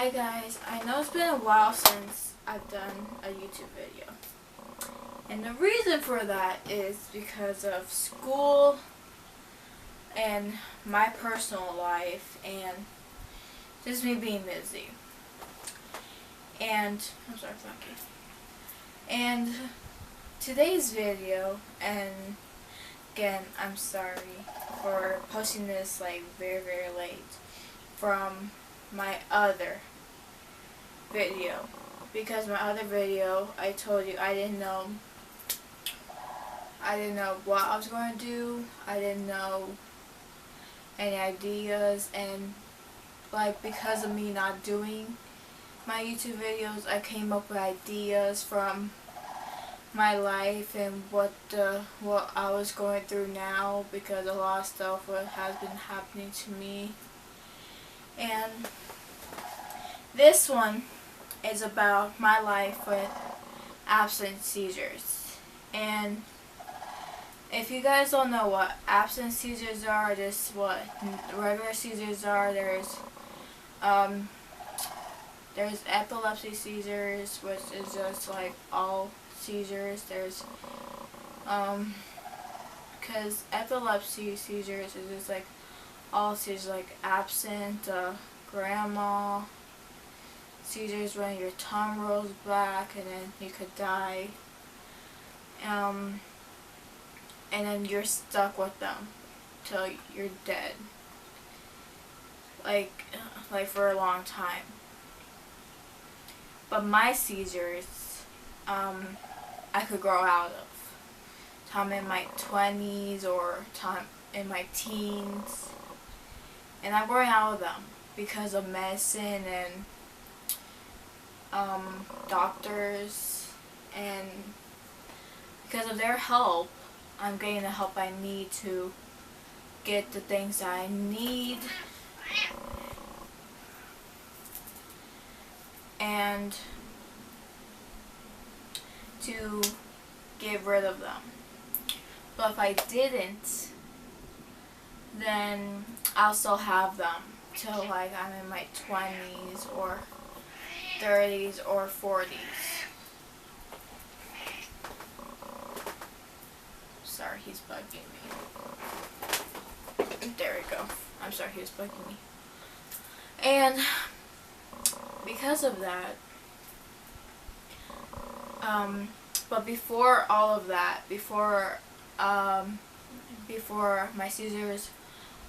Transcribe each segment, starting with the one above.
Hi guys, I know it's been a while since I've done a YouTube video. And the reason for that is because of school and my personal life and just me being busy. And, I'm sorry, Funky. And today's video, and again, I'm sorry for posting this like very late from my other video, because my other video I told you I didn't know what I was going to do. I didn't know any ideas, and like because of me not doing my YouTube videos, I came up with ideas from my life and what I was going through now, because a lot of stuff has been happening to me. And this one is about my life with absence seizures. And if you guys don't know what absence seizures are, just what regular seizures are, there's epilepsy seizures, which is just like all seizures. There's because epilepsy seizures is just like all seizures, like absent, grandma seizures when your tongue rolls back and then you could die, and then you're stuck with them till you're dead, like for a long time. But my seizures, I could grow out of time in my 20s or time in my teens, and I'm growing out of them because of medicine and doctors, and because of their help, I'm getting the help I need to get the things that I need and to get rid of them. But if I didn't, then I'll still have them till like I'm in my 20s or 30s or 40s. Sorry, he's bugging me. There we go. I'm sorry, he was bugging me. And because of that, but before all of that, before my seizures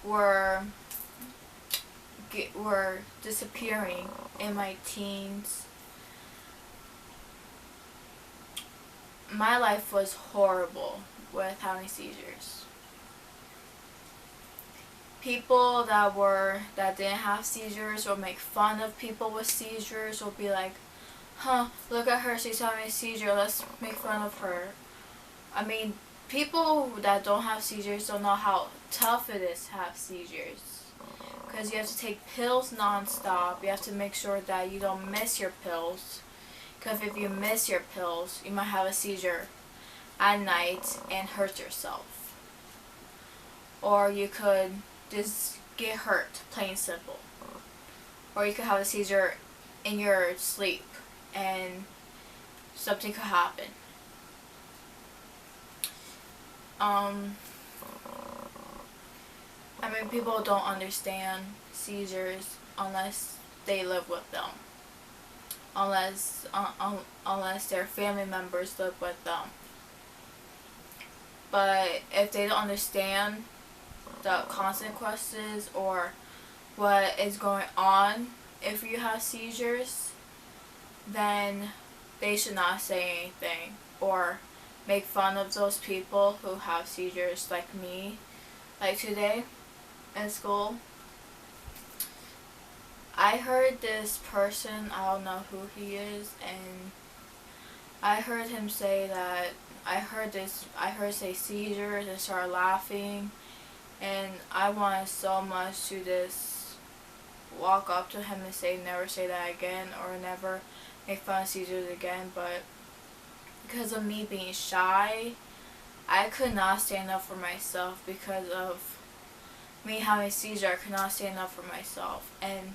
were disappearing in my teens, my life was horrible with having seizures. People that didn't have seizures would make fun of people with seizures, would be like, huh, look at her, she's having a seizure, let's make fun of her. I mean, people that don't have seizures don't know how tough it is to have seizures, because you have to take pills non-stop. You have to make sure that you don't miss your pills, because if you miss your pills, you might have a seizure at night and hurt yourself. Or you could just get hurt, plain simple. Or you could have a seizure in your sleep and something could happen. I mean, people don't understand seizures unless they live with them. Unless their family members live with them. But if they don't understand the consequences or what is going on if you have seizures, then they should not say anything or make fun of those people who have seizures like me. Like today in school, I heard this person, I don't know who he is, and I heard him say that, I heard say seizures and start laughing, and I wanted so much to just walk up to him and say never say that again or never make fun of seizures again, but because of me being shy, I could not stand up for myself. Because of me having a seizure, I could not stand up for myself. And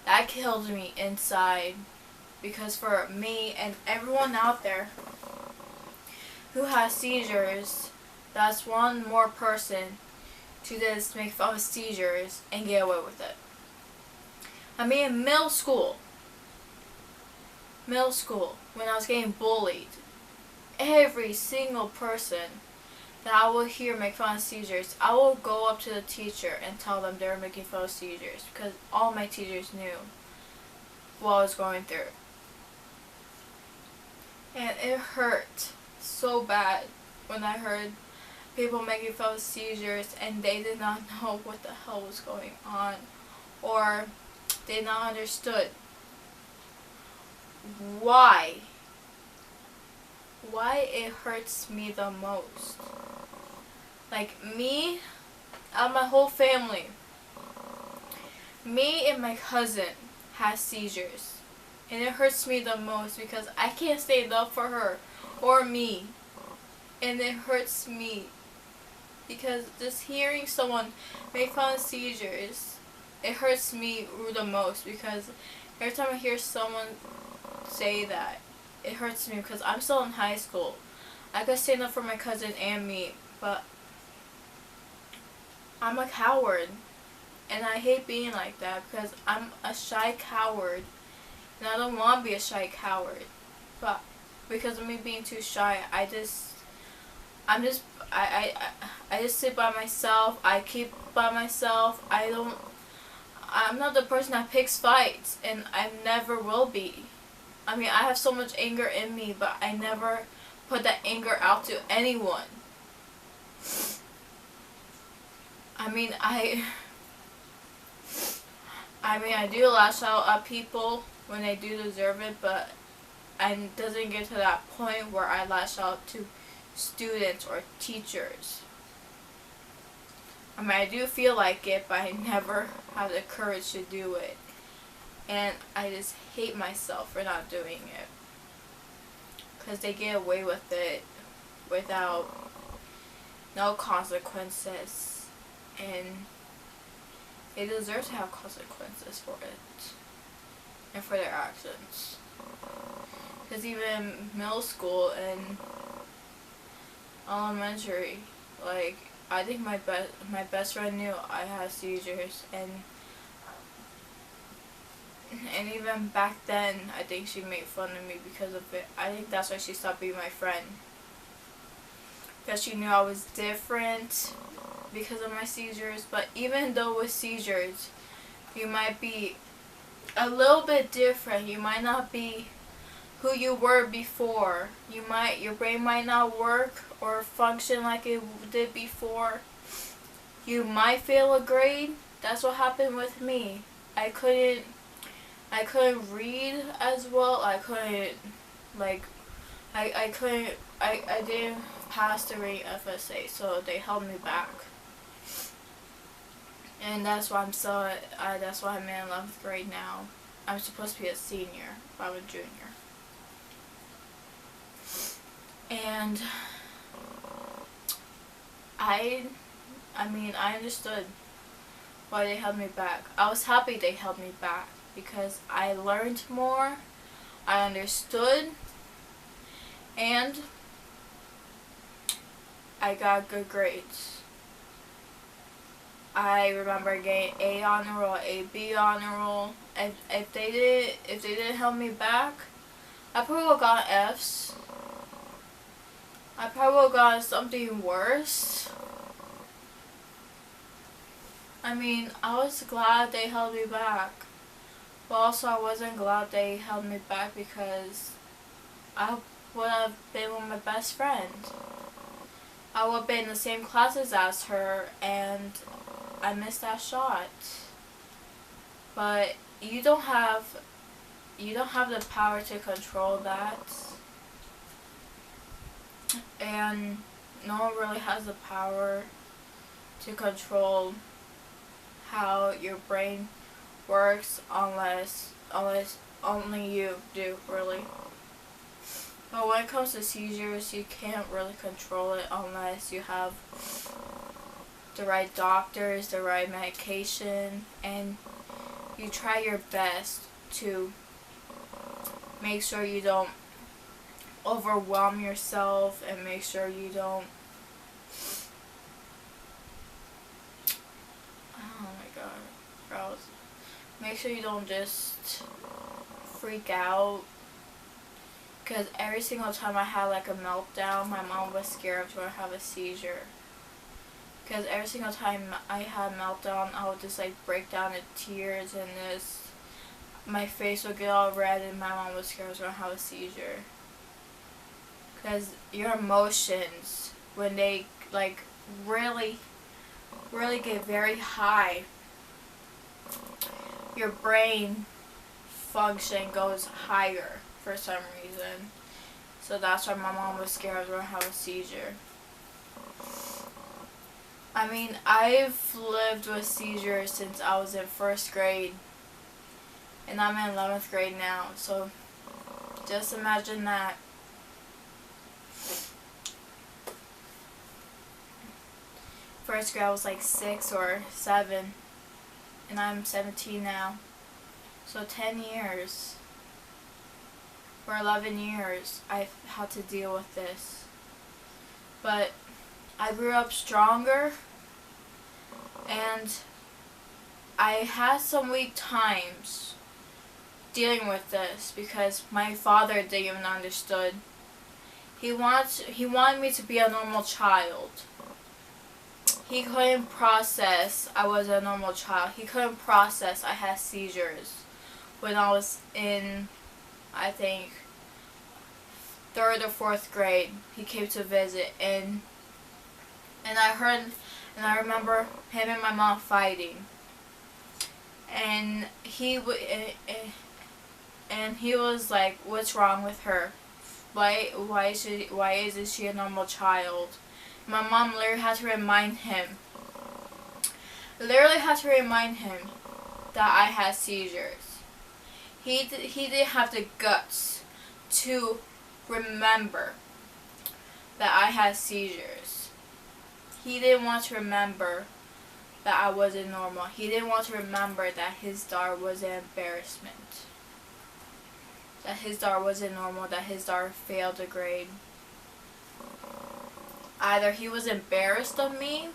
that killed me inside. Because for me and everyone out there who has seizures, that's one more person to just make fun of seizures and get away with it. I mean, in middle school, when I was getting bullied, every single person that I would hear make fun of seizures, I would go up to the teacher and tell them they were making fun of seizures, because all my teachers knew what I was going through. And it hurt so bad when I heard people making fun of seizures and they did not know what the hell was going on, or they not understood why it hurts me the most. Like me and my whole family, me and my cousin has seizures, and it hurts me the most because I can't stand up for her or me, and it hurts me because just hearing someone make fun of seizures, it hurts me the most, because every time I hear someone say that, it hurts me because I'm still in high school. I could stand up for my cousin and me, but I'm a coward, and I hate being like that because I'm a shy coward, and I don't want to be a shy coward. But because of me being too shy, I just sit by myself. I keep by myself. I'm not the person that picks fights, and I never will be. I mean, I have so much anger in me, but I never put that anger out to anyone. I do lash out at people when they do deserve it, but it doesn't get to that point where I lash out to students or teachers. I mean, I do feel like it, but I never have the courage to do it. And I just hate myself for not doing it. Because they get away with it without no consequences. And they deserve to have consequences for it. And for their actions. Because even middle school and elementary, like, I think my best friend knew I had seizures, and even back then, I think she made fun of me because of it. I think that's why she stopped being my friend, because she knew I was different because of my seizures. But even though with seizures, you might be a little bit different. You might not be who you were before. Your brain might not work or function like it did before. You might fail a grade. That's what happened with me. I couldn't read as well. I didn't pass the reading FSA, so they held me back. And that's why that's why I'm in 11th grade now. I'm supposed to be a senior, but I'm a junior. And I understood why they held me back. I was happy they held me back because I learned more, I understood, and I got good grades. I remember getting A honor roll, A B honor roll. If they didn't help me back, I probably would have gotten F's. I probably would have gotten something worse. I mean, I was glad they held me back, but also I wasn't glad they held me back because I would have been with my best friend. I would have been in the same classes as her, and I missed that shot. But you don't have the power to control that, and no one really has the power to control how your brain works unless only you do, really. But when it comes to seizures, you can't really control it unless you have the right doctors, the right medication, and you try your best to make sure you don't overwhelm yourself, and make sure you don't, oh my god, gross. Make sure you don't just freak out, because every single time I had like a meltdown, my mom was scared I was going to have a seizure. Because every single time I had a meltdown, I would just like break down in tears, and my face would get all red, and my mom was scared I was going to have a seizure. Because your emotions, when they like really get very high, your brain function goes higher for some reason. So that's why my mom was scared I was going to have a seizure. I mean, I've lived with seizures since I was in 1st grade, and I'm in 11th grade now, so just imagine that. First grade I was like 6 or 7, and I'm 17 now. So 10 years, or 11 years, I've had to deal with this. But I grew up stronger, and I had some weak times dealing with this because my father didn't even understood. He wanted me to be a normal child. He couldn't process I was a normal child. He couldn't process I had seizures when I was in, I think, 3rd or 4th grade. He came to visit, and I remember him and my mom fighting, and he was like, "What's wrong with her? Why isn't she a normal child?" My mom literally had to remind him that I had seizures. He didn't have the guts to remember that I had seizures. He didn't want to remember that I wasn't normal. He didn't want to remember that his daughter was an embarrassment. That his daughter wasn't normal, that his daughter failed a grade. Either he was embarrassed of me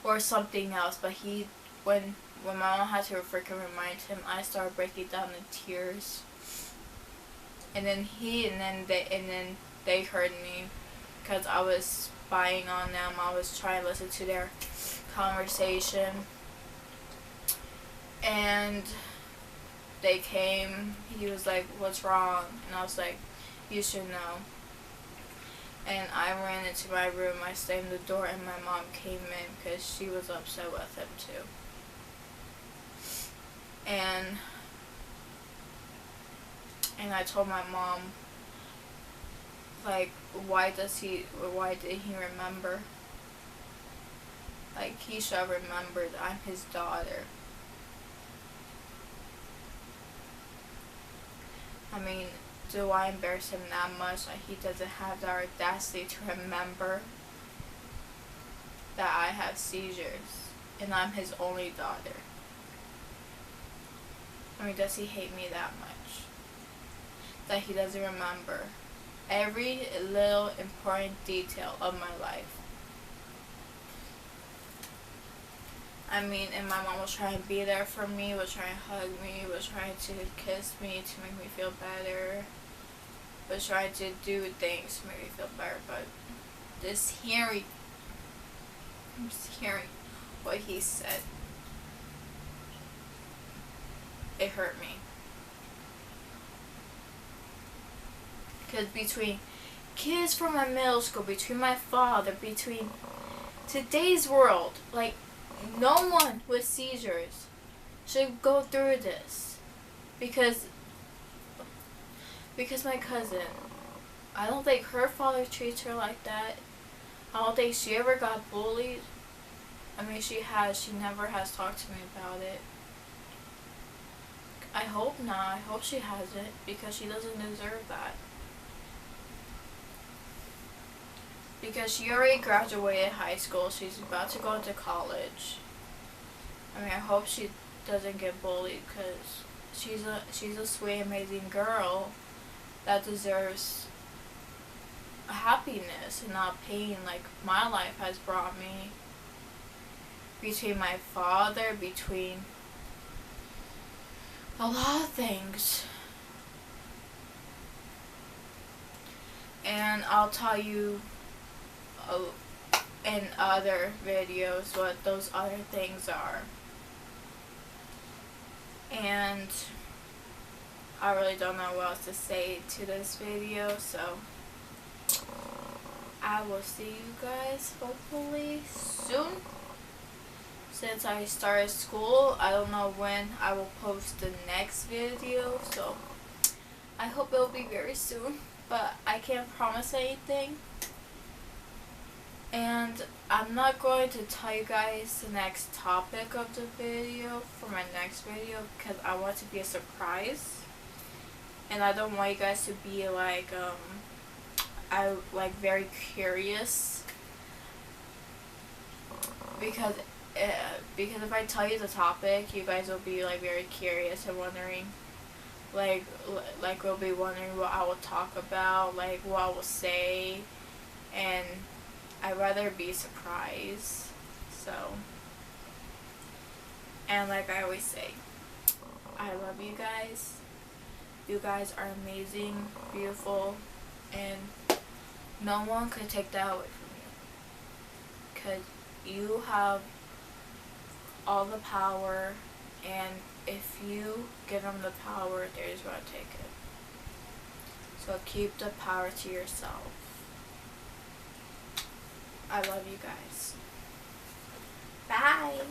or something else, but when my mom had to freaking remind him, I started breaking down in tears. And then they heard me because I was spying on them. I was trying to listen to their conversation, and they came. He was like, "What's wrong?" And I was like, "You should know." And I ran into my room. I slammed the door, and my mom came in because she was upset with him too. And I told my mom, like, why did he remember? Like, he should have remembered I'm his daughter. I mean, do I embarrass him that much that he doesn't have the audacity to remember that I have seizures and I'm his only daughter? I mean, does he hate me that much that he doesn't remember every little important detail of my life? I mean, and my mom was trying to be there for me, was trying to hug me, was trying to kiss me to make me feel better, was trying to do things to make me feel better, but just hearing what he said, it hurt me. Because between kids from my middle school, between my father, between today's world, like, no one with seizures should go through this. Because my cousin, I don't think her father treats her like that. I don't think she ever got bullied. I mean, she never has talked to me about it. I hope not. I hope she hasn't, because she doesn't deserve that. Because she already graduated high school. She's about to go to college. I mean, I hope she doesn't get bullied, because she's a sweet, amazing girl that deserves happiness and not pain like my life has brought me. Between my father, between a lot of things. And I'll tell you in other videos what those other things are. And I really don't know what else to say to this video, so I will see you guys hopefully soon. Since I started school, I don't know when I will post the next video, so I hope it'll be very soon, but I can't promise anything. And I'm not going to tell you guys the next topic of the video for my next video, because I want it to be a surprise. And I don't want you guys to be like, very curious. Because if I tell you the topic, you guys will be like very curious and wondering, like will be wondering what I will talk about, like what I will say, and I'd rather be surprised. So, and like I always say, I love you guys. You guys are amazing, beautiful, and no one could take that away from you, because you have all the power, and if you give them the power, they're just going to take it. So keep the power to yourself. I love you guys. Bye.